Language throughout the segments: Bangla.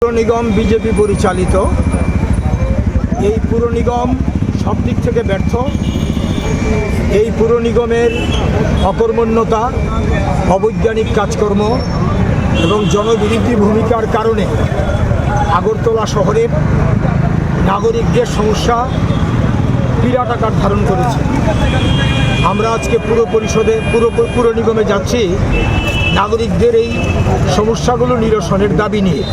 পুর নিগম বিজেপি পরিচালিত এই পুর নিগম সব দিক থেকে ব্যর্থ। এই পুর নিগমের অকর্মণ্যতা, অবৈজ্ঞানিক কাজকর্ম এবং জনবিরোধী ভূমিকার কারণে আগরতলা শহরের নাগরিকদের সমস্যা বিরাট আকার ধারণ করেছে। আমরা আজকে পুর নিগমে যাচ্ছি নাগরিকদের এই সমস্যাগুলো নিরসনের দাবি নিয়ে।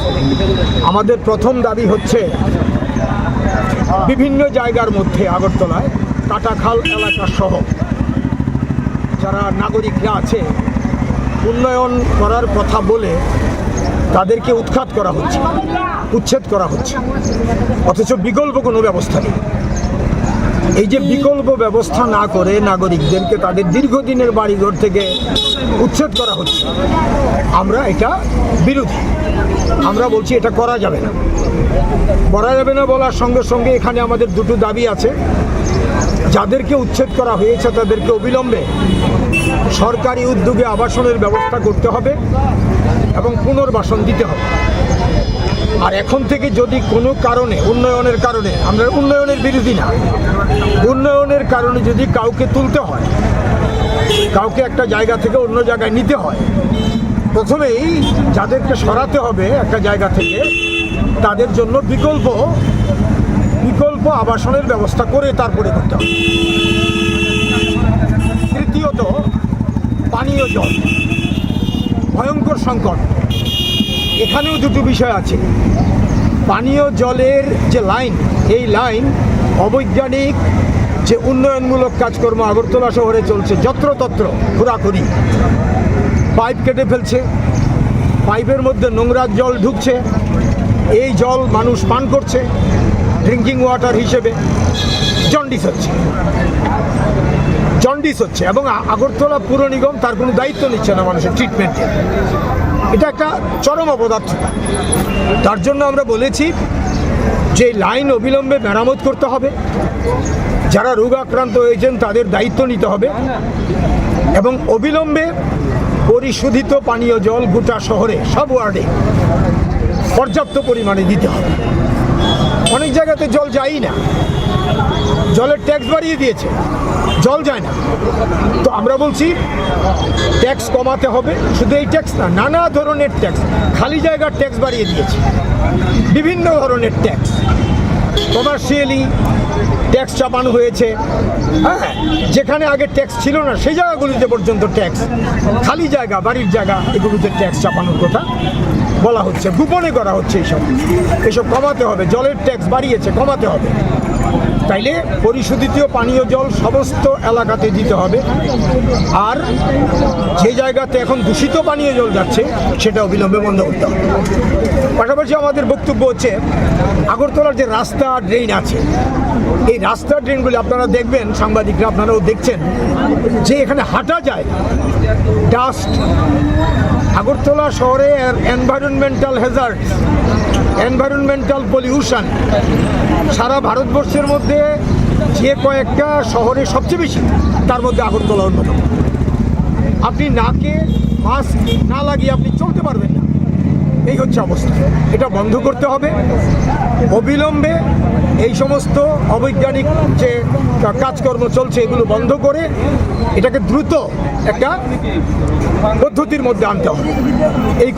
আমাদের প্রথম দাবি হচ্ছে বিভিন্ন জায়গার মধ্যে আগরতলায় কাটাখাল এলাকা সহ যারা নাগরিকরা আছে উন্নয়ন করার কথা বলে তাদেরকে উৎখাত করা হচ্ছে, উচ্ছেদ করা হচ্ছে, অথচ বিকল্প কোনো ব্যবস্থা নেই। এই যে বিকল্প ব্যবস্থা না করে নাগরিকদেরকে তাদের দীর্ঘদিনের বাড়িঘর থেকে উচ্ছেদ করা হচ্ছে, আমরা এটা বিরোধী। আমরা বলছি এটা করা যাবে না। করা যাবে না বলার সঙ্গে সঙ্গে এখানে আমাদের দুটো দাবি আছে। যাদেরকে উচ্ছেদ করা হয়েছে তাদেরকে অবিলম্বে সরকারি উদ্যোগে আবাসনের ব্যবস্থা করতে হবে এবং পুনর্বাসন দিতে হবে। আর এখন থেকে যদি কোনো কারণে উন্নয়নের কারণে, আমরা উন্নয়নের বিরোধী না, উন্নয়নের কারণে যদি কাউকে তুলতে হয়, কাউকে একটা জায়গা থেকে অন্য জায়গায় নিতে হয়, প্রথমেই যাদেরকে সরাতে হবে একটা জায়গা থেকে তাদের জন্য বিকল্প আবাসনের ব্যবস্থা করে তারপরে করতে হবে। তৃতীয়ত, পানীয় জল ভয়ঙ্কর সংকট। এখানেও দুটো বিষয় আছে। পানীয় জলের যে লাইন, এই লাইন অবৈজ্ঞানিক যে উন্নয়নমূলক কাজকর্ম আগরতলা শহরে চলছে, যত্রতত্র খোরাখুরি পাইপ কেটে ফেলছে, পাইপের মধ্যে নোংরা জল ঢুকছে, এই জল মানুষ পান করছে ড্রিঙ্কিং ওয়াটার হিসেবে। জন্ডিস হচ্ছে এবং আগরতলা পুর নিগম তার কোনো দায়িত্ব নিচ্ছে না মানুষের ট্রিটমেন্টের। এটা একটা চরম অপদার্থ। তার জন্য আমরা বলেছি যে লাইন অবিলম্বে মেরামত করতে হবে, যারা রোগাক্রান্ত হয়েছেন তাদের দায়িত্ব নিতে হবে এবং অবিলম্বে পরিশোধিত পানীয় জল গোটা শহরে সব ওয়ার্ডে পর্যাপ্ত পরিমাণে দিতে হবে। অনেক জায়গাতে জল যায়ই না, জলের ট্যাক্স বাড়িয়ে দিয়েছে, জল যায় না। তো আমরা বলছি ট্যাক্স কমাতে হবে। শুধু এই ট্যাক্স না, নানা ধরনের ট্যাক্স, খালি জায়গার ট্যাক্স বাড়িয়ে দিয়েছে, বিভিন্ন ধরনের ট্যাক্স, কমার্শিয়ালি ট্যাক্স চাপানো হয়েছে। হ্যাঁ, যেখানে আগে ট্যাক্স ছিল না সেই জায়গাগুলিতে পর্যন্ত ট্যাক্স, খালি জায়গা, বাড়ির জায়গা, এগুলোতে ট্যাক্স চাপানোর কথা বলা হচ্ছে, গোপনে করা হচ্ছে। এসব কমাতে হবে। জলের ট্যাক্স বাড়িয়েছে, কমাতে হবে। তাইলে পরিশোধিত পানীয় জল সমস্ত এলাকাতে দিতে হবে। আর যে জায়গাতে এখন দূষিত পানীয় জল যাচ্ছে সেটা অবিলম্বে বন্ধ করতে হবে। পাশাপাশি আমাদের বক্তব্য হচ্ছে আগরতলার যে রাস্তা ড্রেন আছে, এই রাস্তা ড্রেনগুলি আপনারা দেখবেন, সাংবাদিকরা আপনারাও দেখছেন যে এখানে হাঁটা যায়, ডাস্ট। আগরতলা শহরে এনভায়রনমেন্টাল হ্যাজার্ড, এনভায়রনমেন্টাল পলিউশন সারা ভারতবর্ষের মধ্যে যে কয়েকটা শহরে সবচেয়ে বেশি, তার মধ্যে আগরতলা অন্যতম। আপনি নাকে মাস্ক না লাগিয়ে আপনি চলতে পারবেন না, এই হচ্ছে অবস্থা। এটা বন্ধ করতে হবে অবিলম্বে। এই সমস্ত অবৈজ্ঞানিক যে কাজকর্ম চলছে এগুলো বন্ধ করে এটাকে দ্রুত একটা পদ্ধতির মধ্যে আনতে হবে। এই